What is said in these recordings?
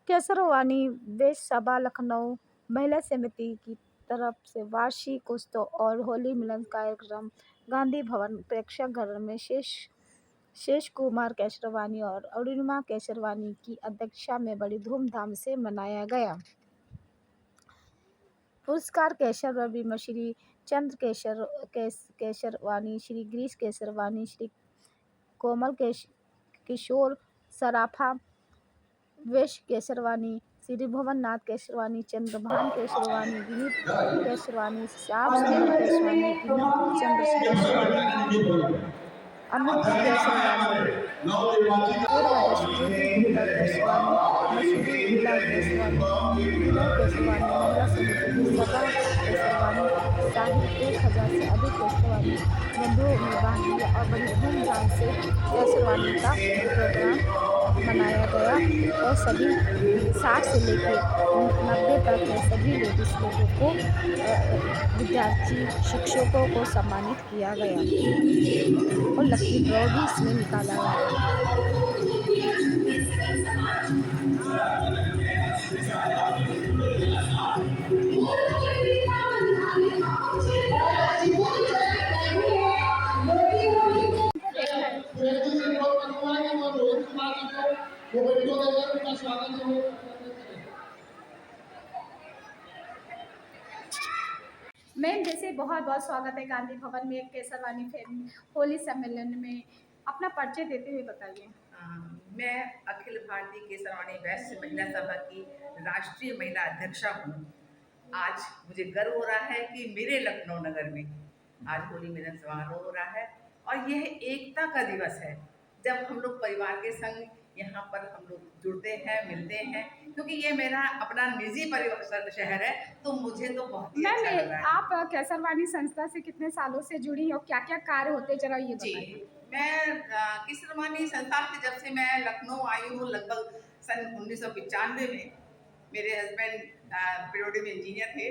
केसरवानी वेश सभा लखनऊ महिला समिति की तरफ से वार्षिक उत्सव और होली मिलन कार्यक्रम गांधी भवन प्रेक्षागृह में शेष कुमार केसरवानी और अरुणिमा केसरवानी की अध्यक्षता में बड़ी धूमधाम से मनाया गया। पुरस्कार केशर रवि श्री चंद्र केसरवानी, श्री गिरीश केसरवानी, श्री कोमल किशोर सराफा, वेश केसरवानी, श्री भुवन नाथ केसरवानी, चंद्रभान केसरवानी, विनीत केसरवानी, श्याम सुंदर केसरवानी, विनीत चंद्र केसरवानी, अमित केसरवानी, पूर्वदर्शी ज्योति गुप्ता केसरवानी, मसूरी लीला केसरवानी, विनय केसरवानी, महिला समिति की सभा केसरवानी सहित 1000 से अधिक केसरवानी बंधुओं ने भाग लिया और बड़ी धूमधाम से केसरवानी का प्रोग्राम मनाया गया और सभी 60 से लेकर 90 तक के सभी लेडीज लोगों को विद्यार्थी शिक्षकों को सम्मानित किया गया और लकी ड्रॉ भी इसमें निकाला गया। मैम, जैसे बहुत बहुत स्वागत है गांधी भवन में केसरवानी फैमिली होली सम्मेलन में, अपना परिचय देते हुए बताइए। मैं अखिल भारतीय केसरवानी वैश्य महिला सभा की राष्ट्रीय महिला अध्यक्षा हूँ। आज मुझे गर्व हो रहा है कि मेरे लखनऊ नगर में आज होली मिलन समारोह हो रहा है और यह एकता का दिवस है, जब हम लोग परिवार के संग यहाँ पर हम लोग जुड़ते हैं, मिलते हैं, क्योंकि ये मेरा अपना निजी परिवार शहर है, तो मुझे तो बहुत ही अच्छा लग रहा है। आप केसरवानी संस्था से कितने सालों से जुड़ी और क्या क्या कार्य होते हैं, जरा ये बताइए। मैं केसरवानी संस्था से जब से मैं लखनऊ आई हूँ, लगभग सन 1995 में। मेरे हस्बैंड पेट्रोलियम में इंजीनियर थे,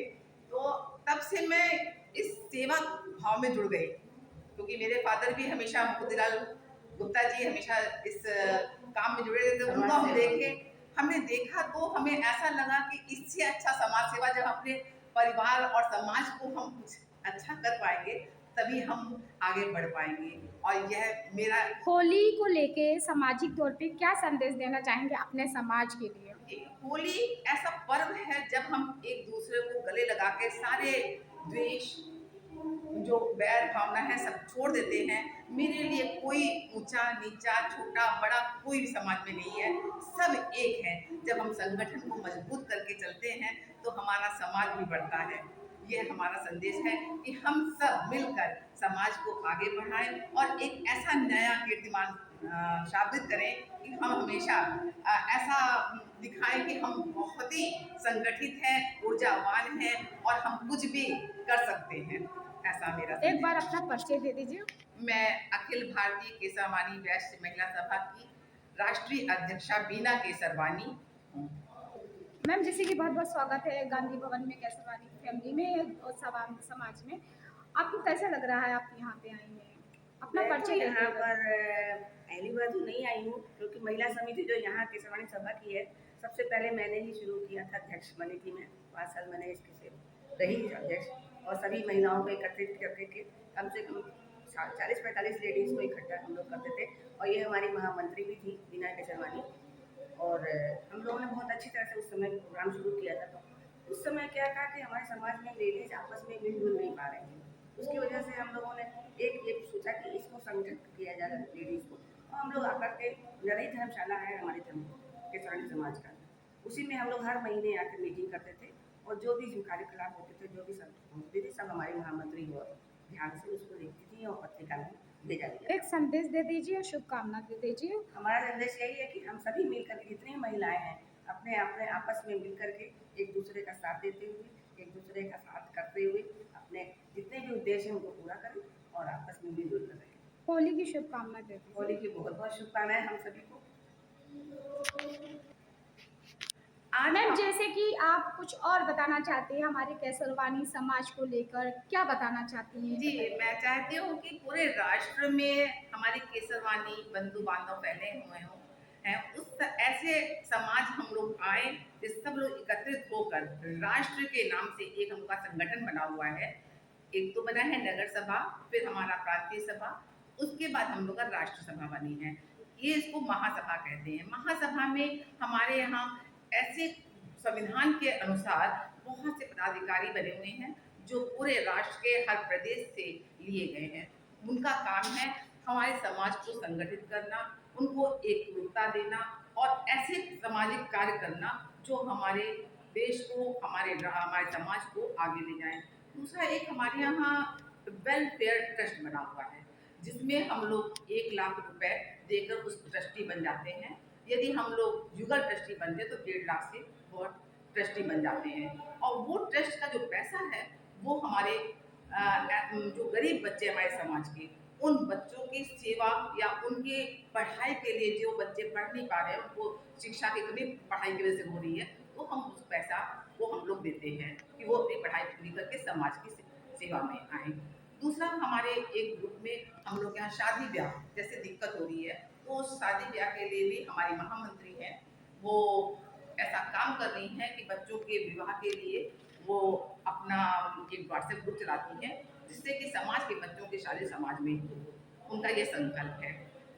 तो तब से मैं इस सेवा भाव में जुड़ गई, क्योंकि मेरे फादर भी हमेशा मोतीलाल गुप्ता जी हमेशा इस काम में जुड़े रहते थे। उनको हम देखे, हमने देखा तो हमें ऐसा लगा कि इससे अच्छा समाज सेवा जब अपने परिवार और समाज को हम कुछ अच्छा कर पाएंगे, तभी हम आगे बढ़ पाएंगे। और यह मेरा होली को लेके सामाजिक तौर पे क्या संदेश देना चाहेंगे अपने समाज के लिए? होली ऐसा पर्व है जब हम एक दूसरे को गले लगा के सारे द्वेष, जो बैर भावना है, सब छोड़ देते हैं। मेरे लिए कोई ऊंचा नीचा छोटा बड़ा कोई भी समाज में नहीं है, सब एक है। जब हम संगठन को मजबूत करके चलते हैं तो हमारा समाज भी बढ़ता है। यह हमारा संदेश है कि हम सब मिलकर समाज को आगे बढ़ाएं और एक ऐसा नया कीर्तिमान साबित करें कि हम हमेशा ऐसा दिखाएं कि हम बहुत ही संगठित हैं, ऊर्जावान हैं और हम कुछ भी कर सकते हैं। ऐसा मेरा एक बार अपना परिचय दे दीजिए। मैं अखिल भारतीय केसरवानी वैश्य महिला सभा की राष्ट्रीय अध्यक्षा बीना केसरवानी हूँ। मैम, जैसे कि बहुत बहुत स्वागत है गांधी भवन में केसरवानी फैमिली में और समाज में, आपको कैसा लग रहा है आप यहाँ पे आई हैं? अपना परिचय यहाँ पर पहली बार तो नहीं आई हूँ, क्योंकि महिला समिति जो यहाँ केसरवानी सभा की है, सबसे पहले मैंने ही शुरू किया था, अध्यक्ष बनी थी मैं। 5 साल मैंने इसकी सेवा रही अध्यक्ष, और सभी महिलाओं को एकत्रित करके के कम से कम 40-45 लेडीज़ को इकट्ठा हम लोग करते थे। और ये हमारी महामंत्री भी थी बीना केसरवानी, और हम लोगों ने बहुत अच्छी तरह से उस समय प्रोग्राम शुरू किया था। तो उस समय क्या था कि हमारे समाज में लेडीज आपस में मिलजुल नहीं पा रही थी, उसकी वजह से हम लोगों ने एक ये सोचा कि इसको संगठित किया जाए लेडीज़ को। और हम लोग आकर के नई धर्मशाला है हमारे धर्म केसरवानी समाज का, उसी में हम लोग हर महीने आकर मीटिंग करते थे, और जो भी कार्यकलाप होते थे, जो भी सब होती थी, सब हमारी महामंत्री और ध्यान से उसको देखती थी और पत्रिका में भेजा दिया। एक संदेश दे दीजिए, शुभकामना दे दीजिए। हमारा संदेश यही है कि हम सभी मिलकर के, जितनी महिलाएं हैं, अपने अपने आपस में मिलकर के एक दूसरे का साथ देते हुए, एक दूसरे का साथ करते हुए अपने जितने भी उद्देश्य हैं उनको पूरा करें और आपस में मिलजुल कर रहें। होली की शुभकामना देते हैं। होली की बहुत बहुत शुभकामनाएं हम सभी को। मैम, जैसे कि आप कुछ और बताना चाहते हैं हमारे केसरवानी समाज को लेकर, क्या बताना चाहती हैं? जी, मैं चाहती हूँ कि पूरे राष्ट्र में हमारे केसरवानी बंधु बांधव फैले हुए हों, हैं उस ऐसे समाज हम लोग आए कि सब लोग एकत्रित होकर राष्ट्र के नाम से एक हम लोग का संगठन बना हुआ है। एक तो बना है नगर सभा, फिर हमारा प्रांतीय सभा, उसके बाद हम लोग का राष्ट्र सभा बनी है। ये इसको महासभा कहते हैं। महासभा में हमारे यहाँ ऐसे संविधान के अनुसार बहुत से पदाधिकारी बने हुए हैं जो पूरे राष्ट्र के हर प्रदेश से लिए गए हैं। उनका काम है हमारे समाज को संगठित करना, उनको एकरूपता देना और ऐसे सामाजिक कार्य करना जो हमारे देश को, हमारे समाज को आगे ले जाए। दूसरा एक हमारे यहाँ वेलफेयर ट्रस्ट बना हुआ है जिसमें हम लोग 1 लाख रुपए देकर उस ट्रस्टी बन जाते हैं। यदि हम लोग युगल ट्रस्टी बनते हैं तो 1.5 लाख से वो ट्रस्टी बन जाते हैं और वो ट्रस्ट का जो पैसा है वो हमारे जो गरीब बच्चे हमारे समाज के, उन बच्चों की सेवा या उनके पढ़ाई के लिए, जो बच्चे पढ़ नहीं पा रहे हैं उनको शिक्षा की कमी पढ़ाई की वजह से हो रही है, तो हम उस पैसा वो हम लोग देते हैं कि वो अपनी पढ़ाई पूरी करके समाज की सेवा में आए। दूसरा हमारे एक ग्रुप में हम लोग यहाँ शादी ब्याह जैसे दिक्कत हो रही है तो उस शादी ब्याह के लिए भी हमारी महामंत्री हैं, वो ऐसा काम कर रही हैं कि बच्चों के विवाह के लिए वो अपना एक व्हाट्सएप ग्रुप चलाती हैं जिससे कि समाज के बच्चों की शादी समाज में हो। उनका ये संकल्प है।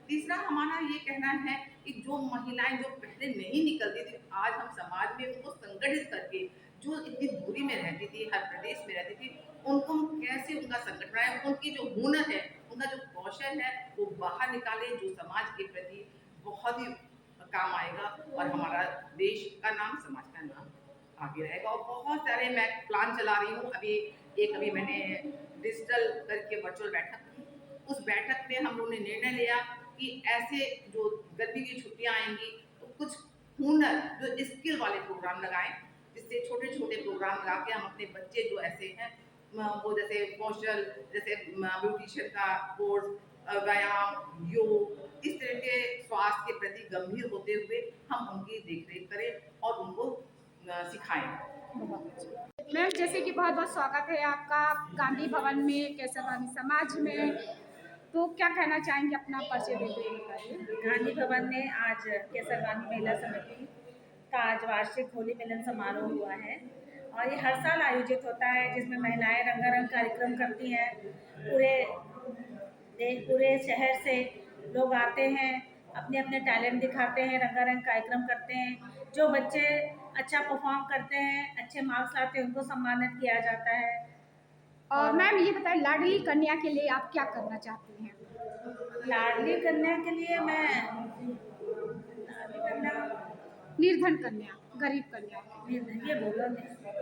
तीसरा हमारा ये कहना है कि जो महिलाएं जो पहले नहीं निकलती थी, आज हम समाज में उनको संगठित करके, जो इतनी दूरी में रहती थी, हर प्रदेश में रहती थी, उनको हम कैसे उनका संगठन बनाएं, उनकी जो हुनर है, उनका जो कौशल है वो बाहर निकाले, जो समाज के प्रति बहुत ही काम आएगा और हमारा देश का नाम, समाज का नाम आगे रहेगा। और बहुत सारे मैं प्लान चला रही हूँ। अभी मैंने डिजिटल करके वर्चुअल बैठक की, उस बैठक में हम लोगों ने निर्णय लिया कि ऐसे जो गर्मी की छुट्टियां आएंगी तो कुछ हुनर, जो स्किल वाले प्रोग्राम लगाएं, जिससे छोटे छोटे प्रोग्राम लगा के हम अपने बच्चे जो ऐसे हैं वो जैसे कौशल, जैसे ब्यूटिशियन का कोर्स, व्यायाम, योग, इस तरह के स्वास्थ्य के प्रति गंभीर होते हुए हम उनकी देखरेख करें और उनको सिखाएं। मैम, जैसे कि बहुत बहुत स्वागत है आपका गांधी भवन में, केसरवानी समाज में, तो क्या कहना चाहेंगे, अपना परिचय देते हुए बताइए। गांधी भवन में आज केसरवानी महिला समिति का आज वार्षिक होली मिलन समारोह हुआ है और ये हर साल आयोजित होता है जिसमें महिलाएं रंगारंग कार्यक्रम करती हैं। पूरे शहर से लोग आते हैं, अपने अपने टैलेंट दिखाते हैं, रंगारंग कार्यक्रम करते हैं। जो बच्चे अच्छा परफॉर्म करते हैं, अच्छे मार्क्स लाते हैं, उनको सम्मानित किया जाता है। और मैम ये बताएं, लाडली कन्या के लिए आप क्या करना चाहती हैं? लाडली कन्या के लिए मैं निर्धन कन्या, गरीब कन्या, ये बोलो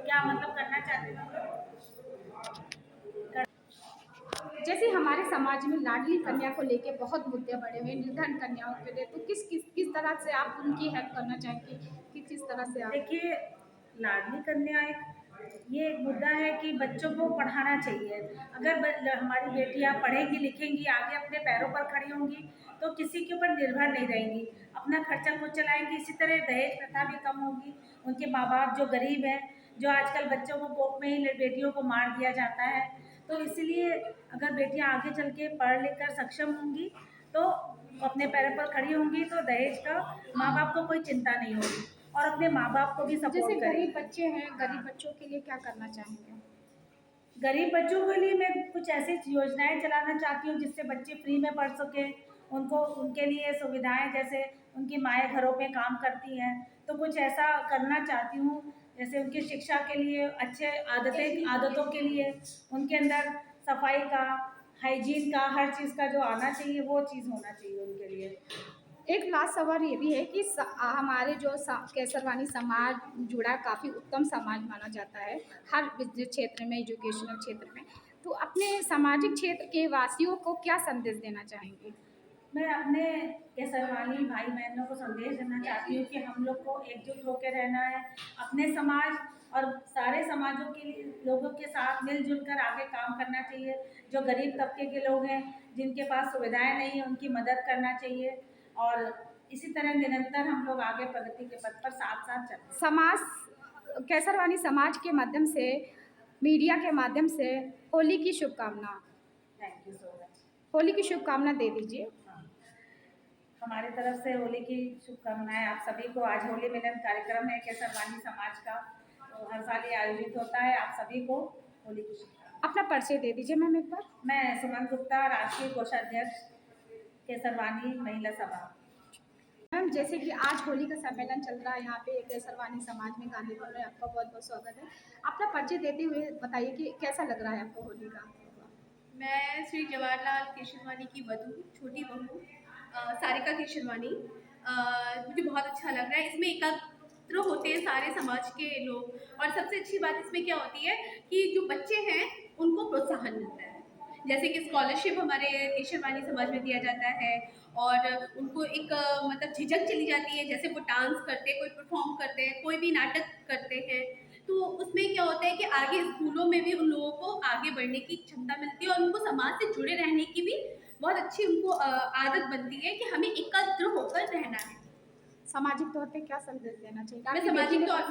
क्या मतलब करना चाहती हूँ। जैसे हमारे समाज में लाडली कन्या को लेके बहुत मुद्दे बढ़े हुए, निर्धन कन्याओं के लिए, तो किस तरह से आप उनकी हेल्प करना चाहेंगे कि किस तरह से आप? देखिए, लाडली कन्या एक मुद्दा है कि बच्चों को पढ़ाना चाहिए। अगर हमारी बेटियां पढ़ेंगी लिखेंगी, आगे अपने पैरों पर खड़ी होंगी तो किसी के ऊपर निर्भर नहीं रहेंगी, अपना खर्चा खुद चलाएंगी। इसी तरह दहेज प्रथा भी कम होगी। उनके माँ बाप जो गरीब हैं, जो आजकल बच्चों को कोख में ही बेटियों को मार दिया जाता है, तो इसलिए अगर बेटियां आगे चल के पढ़ लिख कर सक्षम होंगी तो अपने पैरों पर खड़ी होंगी तो दहेज का माँ बाप को कोई चिंता नहीं होगी और अपने माँ बाप को भी सपोर्ट जैसे करें। गरीब बच्चे हैं, गरीब बच्चों के लिए क्या करना चाहेंगे? गरीब बच्चों के लिए मैं कुछ ऐसी योजनाएं चलाना चाहती हूँ जिससे बच्चे फ्री में पढ़ सकें। उनको उनके लिए सुविधाएं, जैसे उनकी माएँ घरों पे काम करती हैं तो कुछ ऐसा करना चाहती हूँ, जैसे उनकी शिक्षा के लिए, अच्छे आदतों के लिए, उनके अंदर सफाई का, हाइजीन का, हर चीज़ का जो आना चाहिए वो चीज़ होना चाहिए उनके लिए। एक लास्ट सवाल ये भी है कि हमारे जो केसरवानी समाज जुड़ा, काफ़ी उत्तम समाज माना जाता है हर बिजनेस क्षेत्र में, एजुकेशनल क्षेत्र में, तो अपने सामाजिक क्षेत्र के वासियों को क्या संदेश देना चाहेंगे? मैं अपने केसरवानी भाई बहनों को संदेश देना चाहती हूँ कि हम लोग को एकजुट होकर रहना है, अपने समाज और सारे समाजों के लोगों के साथ मिलजुल कर आगे काम करना चाहिए। जो गरीब तबके के लोग हैं, जिनके पास सुविधाएं नहीं है, उनकी मदद करना चाहिए और इसी तरह निरंतर हम लोग आगे प्रगति के पथ पर साथ साथ चलते। समाज, केसरवानी समाज के माध्यम से, मीडिया के माध्यम से होली की शुभकामना। Thank you so much. Holi की शुभकामना दे दीजिए। हमारी तरफ से होली की शुभकामनाएं आप सभी को। आज होली मिलन कार्यक्रम है केसरवानी समाज का, तो हर साल ये आयोजित होता है। आप सभी को होली की शुभकामनाएं। अपना परिचय दे दीजिए मैम एक बार। मैं सुमन गुप्ता, राष्ट्रीय कोषाध्यक्ष केसरवानी महिला सभा। मैम जैसे कि आज होली का सम्मेलन चल रहा है यहाँ पे केसरवानी समाज में गांधी भवन में, आपका बहुत बहुत स्वागत है। अपना परिचय देते हुए बताइए कि कैसा लग रहा है आपको होली का। मैं श्री जवाहरलाल केशरवानी की वधू, छोटी बहू सारिका केशरवानी। मुझे बहुत अच्छा लग रहा है। इसमें एकत्र होते हैं सारे समाज के लोग, और सबसे अच्छी बात इसमें क्या होती है कि जो बच्चे हैं उनको प्रोत्साहन मिलता है। जैसे कि स्कॉलरशिप हमारे केशरवानी समाज में दिया जाता है, और उनको एक मतलब झिझक चली जाती है। जैसे वो डांस करते हैं, कोई परफॉर्म करते हैं, कोई भी नाटक करते हैं, तो उसमें क्या होता है कि आगे स्कूलों में भी उन लोगों को आगे बढ़ने की क्षमता मिलती है, और उनको समाज से जुड़े रहने की भी बहुत अच्छी उनको आदत बनती है कि हमें एकत्र होकर रहना है। सामाजिक तौर पे क्या संदेश देना चाहिए? मैं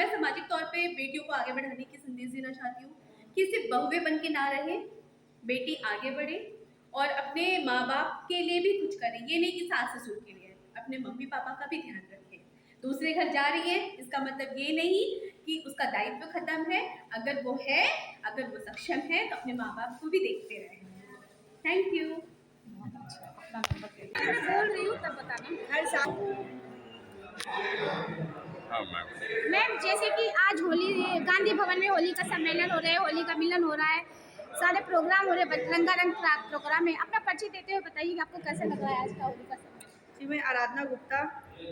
सामाजिक तौर पे बेटियों को आगे बढ़ाने की संदेश देना चाहती हूँ कि सिर्फ बहुएं बन के ना रहे, बेटी आगे बढ़े और अपने माँ बाप के लिए भी कुछ करे। ये नहीं कि सास ससुर के लिए, अपने मम्मी पापा का भी ध्यान रखे। दूसरे घर जा रही है इसका मतलब ये नहीं कि उसका दायित्व खत्म है। अगर वो सक्षम है तो अपने माँ बाप को भी देखते रहे। Thank you. मैं बोल रही हूँ तब बताना। हर साल मैम जैसे कि आज होली गांधी भवन में होली का सम्मेलन हो रहा है, होली का मिलन हो रहा है, सारे प्रोग्राम हो रहे हैं, रंगारंग प्रोग्राम है। अपना परिचय देते हुए बताइए कि आपको कैसा लग रहा है आज का होली का सम्मेलन। जी, मैं आराधना गुप्ता,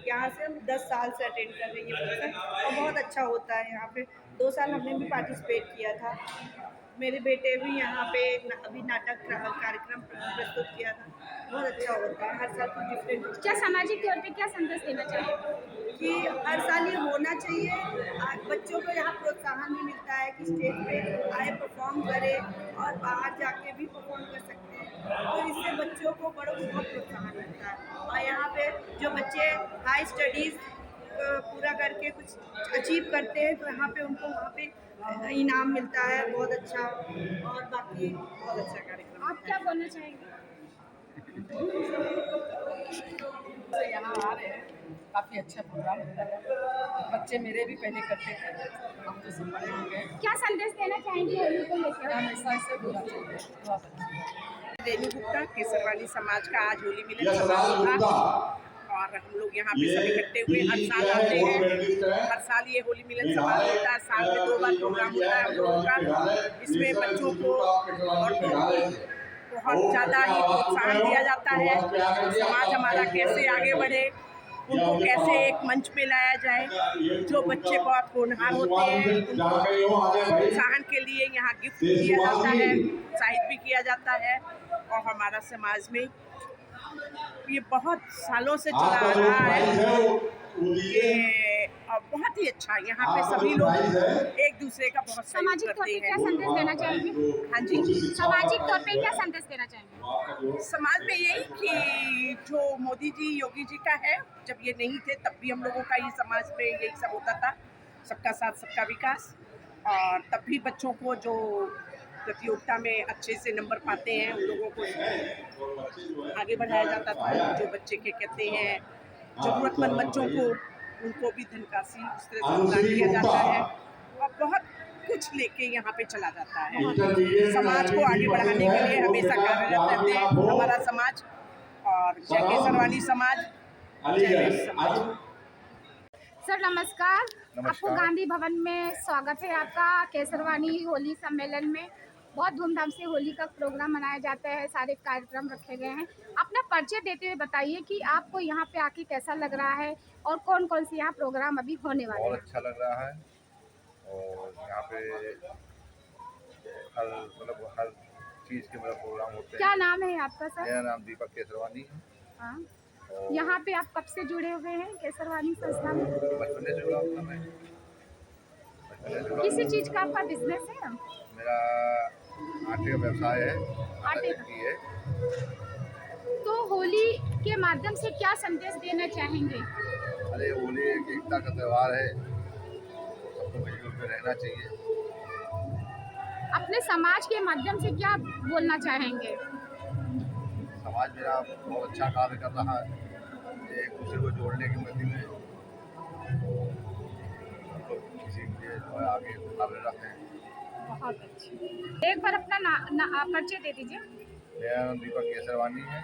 यहाँ से हम 10 साल से अटेंड कर रही है फंक्शन, और बहुत अच्छा होता है यहाँ पे। 2 साल हमने भी पार्टिसिपेट किया था। मेरे बेटे भी यहाँ पे अभी नाटक कार्यक्रम प्रस्तुत किया था। बहुत अच्छा होता है, हर साल कुछ डिफरेंट। क्या सामाजिक तौर पे क्या संदेश देना चाहिए? कि हर साल ये होना चाहिए। आज बच्चों को यहाँ प्रोत्साहन भी मिलता है कि स्टेज पे आए, परफॉर्म करे, और बाहर जाके भी परफॉर्म कर सकते हैं। तो इससे बच्चों को बड़ा बहुत प्रोत्साहन मिलता है। और यहाँ पे जो बच्चे हाई स्टडीज़ पूरा करके कुछ अचीव करते हैं, तो यहाँ पे उनको वहाँ पे इनाम मिलता है बहुत अच्छा, और बाकी बहुत अच्छा कार्यक्रम। आप क्या बोलना चाहेंगे? से यहाँ आ रहे हैं, काफ़ी अच्छा प्रोग्राम होता है। बच्चे मेरे भी पहले करते थे, हम तो सब बड़े हो गए। क्या संदेश देना चाहेंगे होली को लेकर? हमेशा ऐसे होना चाहिए, बहुत अच्छा। रेणु गुप्ता, केसरवानी समाज का आज होली मिलन समारोह था, और हम लोग यहाँ पे सब इकट्ठे हुए हर साल आते हैं। हर साल ये होली मिलन समारोह होता है, साल में 2 बार प्रोग्राम होता है हम लोगों का। इसमें बच्चों को औरतों को बहुत ज़्यादा ही प्रोत्साहन दिया जाता है। समाज हमारा कैसे आगे बढ़े, उनको कैसे एक मंच पे लाया जाए। जो बच्चे बहुत होनहार होते हैं उनको प्रोत्साहन के लिए यहाँ गिफ्ट दिया जाता है, उत्साहित भी किया जाता है। और हमारा समाज में ये बहुत सालों से चला आ रहा है, ये बहुत ही अच्छा। यहाँ पे सभी लोग एक दूसरे का बहुत सामाजिक तौर पे क्या संदेश देना चाहेंगे? हाँ जी, सामाजिक तौर पे क्या संदेश देना चाहेंगे? समाज में यही कि जो मोदी जी, योगी जी का है, जब ये नहीं थे तब भी हम लोगों का ये समाज में यही सब होता था, सबका साथ सबका विकास। और तब भी बच्चों को जो प्रतियोगिता में अच्छे से नंबर पाते हैं उन लोगों को आगे बढ़ाया जाता था। जो बच्चे के कहते हैं ज़रूरतमंद बच्चों को, उनको भी धनराशि इस तरह से प्रदान किया जाता है, और बहुत कुछ लेके यहाँ पे चला जाता है। समाज को आगे बढ़ाने के लिए हमेशा कार्यरत रहते हैं हमारा समाज। और जय केसरवानी समाज, जय समाज। सर नमस्कार। आपको गांधी भवन में स्वागत है आपका केसरवानी होली सम्मेलन में। बहुत धूमधाम से होली का प्रोग्राम मनाया जाता है, सारे कार्यक्रम रखे गए हैं। अपना परिचय देते हुए बताइए कि आपको यहाँ पे आके कैसा लग रहा है, और कौन कौन से यहाँ प्रोग्राम अभी होने वाले हैं? बहुत अच्छा लग रहा है, और यहाँ पे हर चीज़ के प्रोग्राम होते हैं। क्या नाम है आपका सर? मेरा नाम दीपक केसरवानी है। हाँ, यहाँ पे आप कब से जुड़े हुए हैं केसरवानी संस्था में? बचपन से जुड़ा था मैं। किसी चीज़ का आपका बिजनेस है? मेरा आटे का व्यवसाय है, आटे का। की है। तो होली के माध्यम से क्या संदेश देना चाहेंगे? अरे होली एक एकता का त्यौहार है, सबको मिलजुल कर रहना चाहिए। अपने समाज के माध्यम से क्या बोलना चाहेंगे? समाज मेरा बहुत अच्छा कार्य कर रहा है, एक दूसरे को जोड़ने की मदद में हम लोग किसी के लिए जो है आगे कार्यरत हैं। बहुत अच्छे। एक बार अपना परिचय दे दीजिए। मेरा नाम दीपक केसरवानी है।